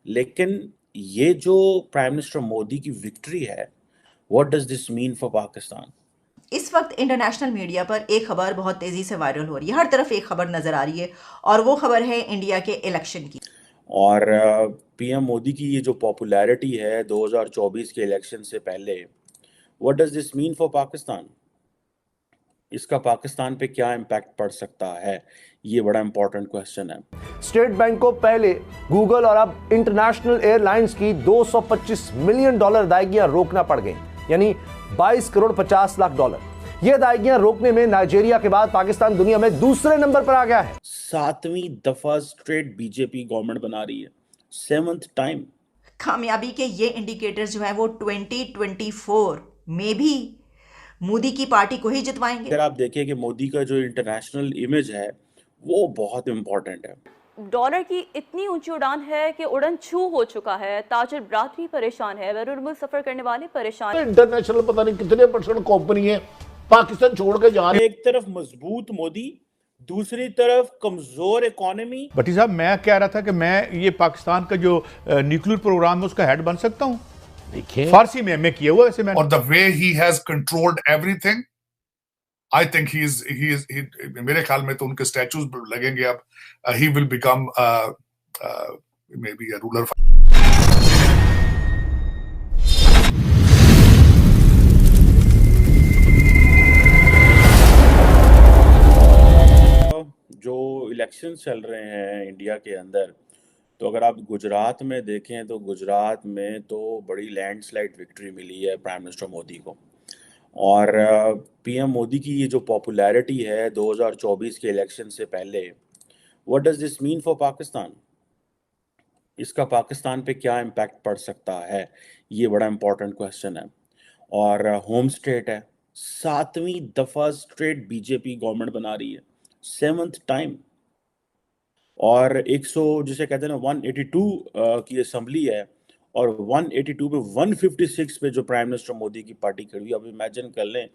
लेकिन ये जो प्राइम मिनिस्टर मोदी की विक्ट्री है, what does this mean for Pakistan? इस वक्त इंटरनेशनल मीडिया पर एक खबर बहुत तेजी से वायरल हो रही है। हर तरफ एक खबर नजर आ रही है और वो खबर है इंडिया के इलेक्शन की। और पीएम मोदी की ये जो पॉपुलैरिटी है 2024 के इलेक्शन से पहले, what does this mean for Pakistan? इसका पाकिस्तान पे क्या इम्पैक्ट पड़ सकता है? ये बड़ा इंपॉर्टेंट क्वेश्चन है। स्टेट बैंक को पहले गूगल और अब इंटरनेशनल एयरलाइंस की 225 मिलियन डॉलर अदायगियां रोकना पड़ गई, यानी 22 करोड़ 50 लाख डॉलर। ये अदायगियां रोकने में नाइजीरिया के बाद पाकिस्तान दुनिया में दूसरे नंबर पर आ गया है। 7वीं दफा स्ट्रेट बीजेपी गवर्नमेंट बना रही है, 7th टाइम। कामयाबी के ये इंडिकेटर्स जो है वो 2024 में भी मोदी की पार्टी को ही जितवाएंगे। अगर आप देखें कि मोदी का जो इंटरनेशनल इमेज है वो बहुत इंपॉर्टेंट है। डॉलर की इतनी ऊंची उड़ान है कि उड़न छू हो चुका है। ताजिर बरादरी परेशान है, बैरून सफर करने वाले परेशान। इंटरनेशनल पता नहीं कितने % कंपनी है पाकिस्तान छोड़ के जा रही है। एक तरफ मजबूत मोदी, दूसरी तरफ कमजोर इकोनॉमी। भट्टी साहब, मैं कह रहा था कि मैं ये पाकिस्तान का जो न्यूक्लियर प्रोग्राम है उसका हेड बन सकता हूँ। देखिए फारसी में एमए किया हुआ वैसे मैंने। और the way he has controlled everything, I think he is मेरे ख्याल में तो उनके स्टैचूज लगेंगे अब। He will become may be a ruler. जो इलेक्शन चल रहे हैं इंडिया के अंदर, तो अगर आप गुजरात में देखें तो गुजरात में तो बड़ी लैंडस्लाइड विक्ट्री मिली है प्राइम मिनिस्टर मोदी को। और पीएम मोदी की ये जो पॉपुलैरिटी है 2024 के इलेक्शन से पहले, what does this mean for Pakistan? इसका पाकिस्तान पे क्या इम्पैक्ट पड़ सकता है? ये बड़ा इंपॉर्टेंट क्वेश्चन है। और होम स्टेट है, 7वीं दफा स्ट्रेट बीजेपी गवर्नमेंट बना रही है, 7th टाइम। और 100 जिसे कहते हैं ना 182 की असेंबली है, और 182 पे 156 पे जो प्राइम मिनिस्टर मोदी की पार्टी खड़ी हुई। अब इमेजिन कर लें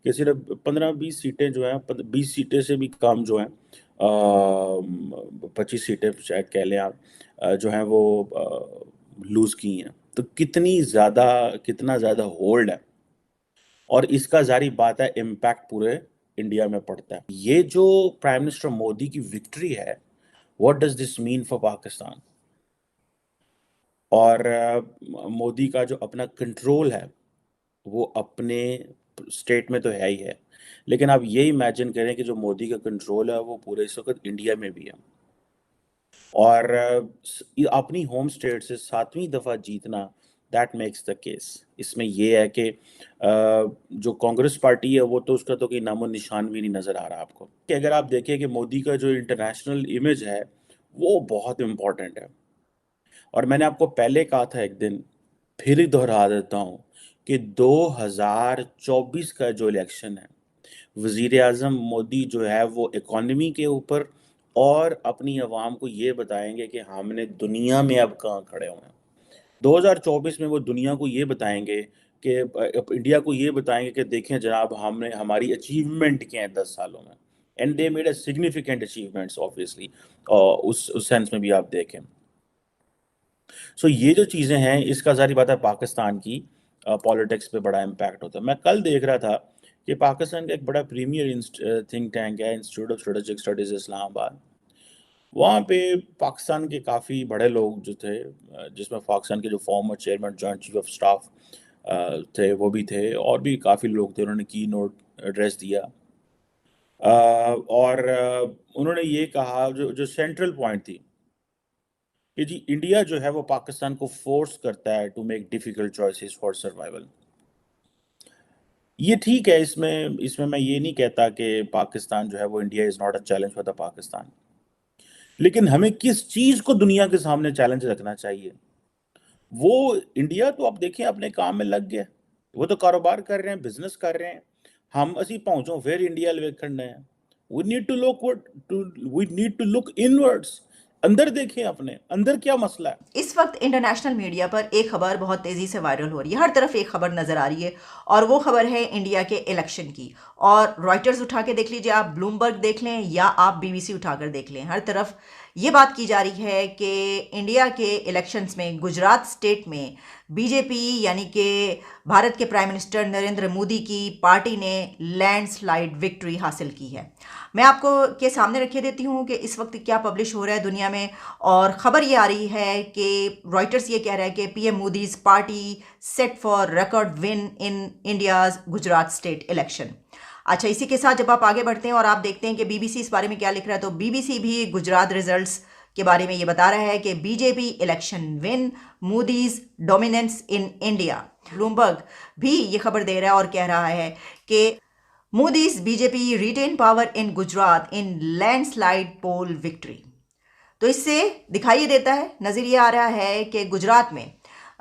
कि सिर्फ 15-20 सीटें जो हैं, 20 सीटें से भी कम जो हैं, 25 सीटें शायद कह लें आप, जो हैं वो लूज की हैं। तो कितना ज़्यादा होल्ड है, और इसका जारी बात है इम्पैक्ट पूरे इंडिया में पड़ता है। ये जो प्राइम मिनिस्टर मोदी की विक्ट्री है, what does this mean for Pakistan? और मोदी का जो अपना कंट्रोल है वो अपने स्टेट में तो है ही है, लेकिन आप ये इमेजिन करें कि जो मोदी का कंट्रोल है वो पूरे इस वक्त इंडिया में भी है। और अपनी होम स्टेट से 7वीं दफ़ा जीतना, दैट मेक्स द केस। इसमें ये है कि जो कांग्रेस पार्टी है वो तो उसका तो कोई नामो निशान भी नहीं नज़र आ रहा आपको। कि अगर आप देखें कि मोदी का जो इंटरनेशनल इमेज है वो बहुत इम्पॉर्टेंट है। और मैंने आपको पहले कहा था एक दिन, फिर ही दोहरा देता हूँ कि 2024 का जो इलेक्शन है, वज़ीर आज़म मोदी जो है वो इकॉनमी के ऊपर और अपनी आवाम को ये बताएंगे कि हमने दुनिया में अब कहाँ खड़े हुए हैं। 2024 में वो दुनिया को ये बताएंगे कि इंडिया को ये बताएंगे कि देखें जनाब, हमने हमारी अचीवमेंट क्या है 10 सालों में। And they made a significant achievements obviously, उस सेंस में भी आप देखें। सो ये जो चीज़ें हैं, इसका जारी बात है पाकिस्तान की पॉलिटिक्स पे बड़ा इम्पैक्ट होता है। मैं कल देख रहा था कि पाकिस्तान का एक बड़ा प्रीमियर थिंक टैंक है, institute of strategic studies Islamabad. वहाँ पे पाकिस्तान के काफ़ी बड़े लोग जो थे, जिसमें पाकिस्तान के जो former chairman joint chief of staff थे वो भी थे, और भी काफ़ी लोग थे। उन्होंने की नोट एड्रेस दिया, और उन्होंने ये कहा, जो सेंट्रल पॉइंट थी कि जी इंडिया जो है वो पाकिस्तान को फोर्स करता है to make difficult choices for survival. ये ठीक है, इसमें मैं ये नहीं कहता कि पाकिस्तान जो है वो India is not a challenge for the Pakistan, लेकिन हमें किस चीज़ को दुनिया के सामने चैलेंज रखना चाहिए? वो इंडिया तो आप देखें अपने काम में लग गया, वो तो कारोबार कर रहे हैं, बिजनेस कर रहे हैं। हम असी पहुंचो फिर इंडिया वेखने हैं। We need to look inwards. अंदर देखें, अपने अंदर क्या मसला है। इस वक्त इंटरनेशनल मीडिया पर एक खबर बहुत तेजी से वायरल हो रही है। हर तरफ एक खबर नजर आ रही है और वो खबर है इंडिया के इलेक्शन की। और रॉयटर्स उठा के देख लीजिए आप, ब्लूमबर्ग देख लें या आप बीबीसी उठाकर देख लें, हर तरफ ये बात की जा रही है कि इंडिया के इलेक्शंस में गुजरात स्टेट में बीजेपी यानी कि भारत के प्राइम मिनिस्टर नरेंद्र मोदी की पार्टी ने लैंडस्लाइड विक्ट्री हासिल की है। मैं आपको के सामने रखे देती हूँ कि इस वक्त क्या पब्लिश हो रहा है दुनिया में, और ख़बर ये आ रही है कि रॉयटर्स ये कह रहा है कि PM Modi's party set for record win in India's Gujarat state election. अच्छा, इसी के साथ जब आप आगे बढ़ते हैं और आप देखते हैं कि बीबीसी इस बारे में क्या लिख रहा है, तो बीबीसी भी गुजरात रिजल्ट्स के बारे में ये बता रहा है कि BJP election win, Modi's dominance in India. Bloomberg भी ये खबर दे रहा है और कह रहा है कि Modi's BJP retain power in Gujarat in landslide poll victory. तो इससे दिखाई देता है, नजर ये आ रहा है कि गुजरात में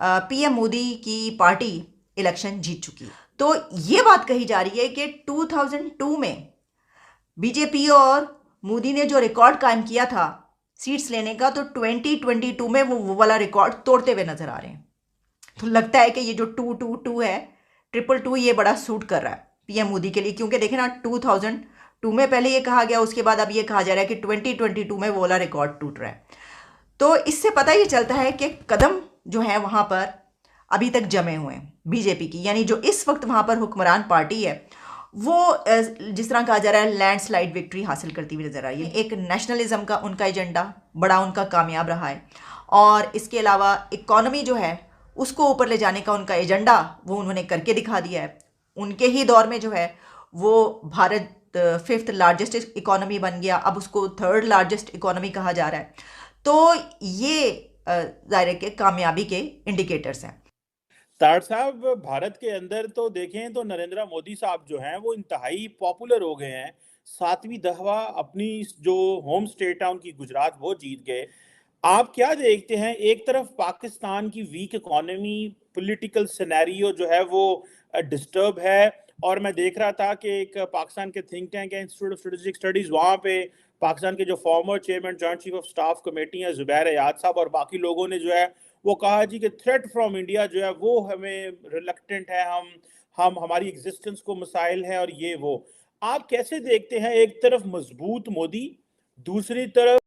पीएम मोदी की पार्टी इलेक्शन जीत चुकी है। तो ये बात कही जा रही है कि 2002 में बीजेपी और मोदी ने जो रिकॉर्ड कायम किया था सीट्स लेने का, तो 2022 में वो वाला रिकॉर्ड तोड़ते हुए नजर आ रहे हैं। तो लगता है कि ये जो 222 है, 222 ये बड़ा सूट कर रहा है पीएम मोदी के लिए, क्योंकि देखें ना 2002 में पहले ये कहा गया, उसके बाद अब ये कहा जा रहा है कि 2022 में वो वाला रिकॉर्ड टूट रहा है। तो इससे पता ये चलता है कि कदम जो है वहां पर अभी तक जमे हुए हैं बीजेपी की, यानी जो इस वक्त वहां पर हुक्मरान पार्टी है वो जिस तरह कहा जा रहा है लैंडस्लाइड विक्ट्री हासिल करती हुई नजर आ रही है। एक नेशनलिज्म का उनका एजेंडा बड़ा उनका कामयाब रहा है, और इसके अलावा इकॉनमी जो है उसको ऊपर ले जाने का उनका एजेंडा वो उन्होंने करके दिखा दिया है। उनके ही दौर में जो है वो भारत 5th लार्जेस्ट इकॉनमी बन गया, अब उसको 3rd लार्जेस्ट इकॉनमी कहा जा रहा है। तो ये ज़ाहिर के कामयाबी के इंडिकेटर्स हैं। तार साहब, भारत के अंदर तो देखें तो नरेंद्र मोदी साहब जो हैं वो इंतहाई पॉपुलर हो गए हैं। 7वीं दफा अपनी जो होम स्टेट है उनकी गुजरात वो जीत गए। आप क्या देखते हैं, एक तरफ पाकिस्तान की वीक इकोनॉमी, पॉलिटिकल सिनेरियो जो है वो डिस्टर्ब है, और मैं देख रहा था कि एक पाकिस्तान के थिंक टैंक है इंस्टीट्यूट ऑफ स्ट्रेटेजिक स्टडीज, वहाँ पे पाकिस्तान के जो former chairman joint chief of staff committee है जुबैर अयाद साहब और बाकी लोगों ने जो है वो कहा जी कि थ्रेट फ्रॉम इंडिया जो है वो हमें रिलक्टेंट है, हम हमारी एग्जिस्टेंस को मसाइल है और ये वो। आप कैसे देखते हैं, एक तरफ मजबूत मोदी, दूसरी तरफ